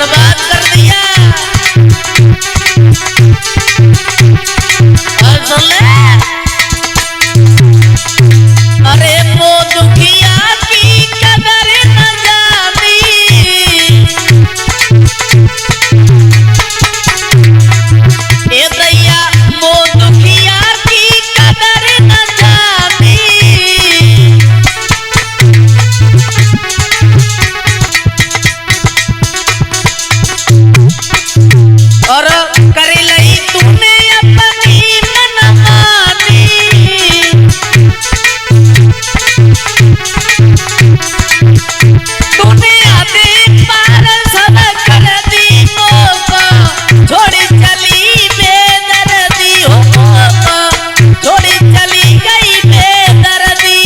बर्बाद कर दिया। और सुन ले, अरे वो दुखिया की कदर न जानी, ए दैया वो दुखिया की कदर न जानी। और कर लई तूने अपनी मनमानी, तूने आधे पार सब कर दी मोको, छोड़ी चली बेदर्दी हो मोको, छोड़ी चली गई बेदर्दी।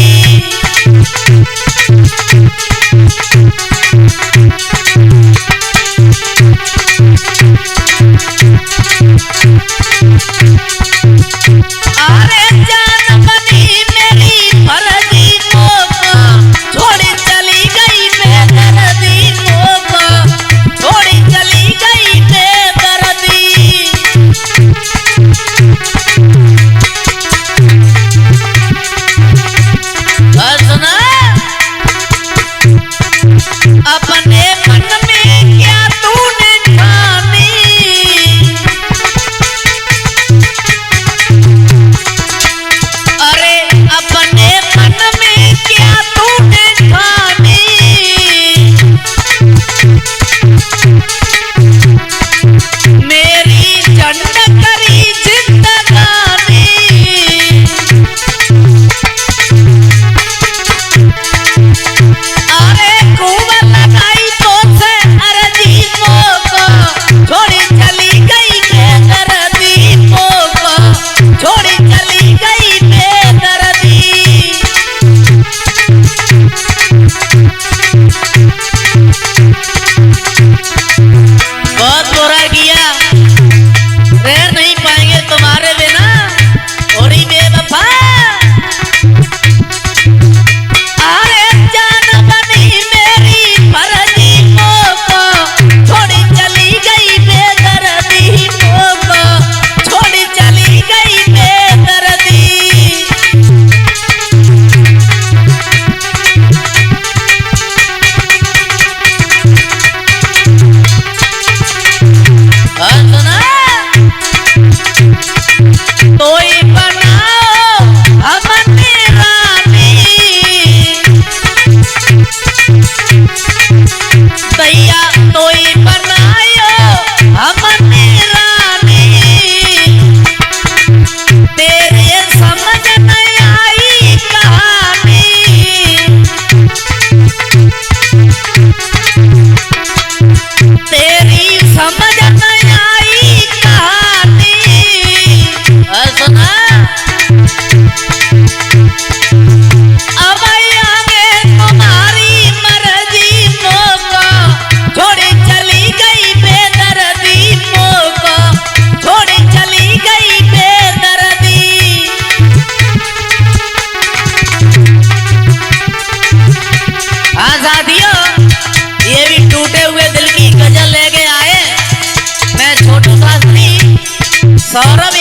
अरे जान बनी मेरी फर्जी मोको, छोड़ी चली गई बेदर्दी मोको, छोड़ी चली गई बेदर्दी। और सुना, अपने मन में क्या तूने ठानी, अरे अपने मन में क्या तूने ठानी। मेरी झंड करी जिंदगानी, अरे खूब लगाई तो से अर्जी मोको, छोड़ी चली गई बेदर्दी मोको, छोड़ी चली गई बेदर्दी। बहुत बुरा किया, रह नहीं पाएंगे तुम्हारे बिना, थोड़ी बेवफा। अरे जान बनी मेरी फर्जी मोको, छोड़ी चली गई बेदर्दी मोको, छोड़ी चली गई बेदर्दी। और सुना, तोई बनाओ हमने रानी, दैया तोई बनायो हमने रानी। तेरे समझ नहीं आई कहानी, तेरी समझ नहीं आई कहानी। और सुना, अब आगे तुम्हारी मर्जी मोको, छोड़ी चली गई बेदर्दी मोको, छोड़ी चली गई बेदर्दी। हाँ साथियों, ये भी टूटे हुए दिल की गजल लेके आए। मैं छोटू शास्त्री, सौरभ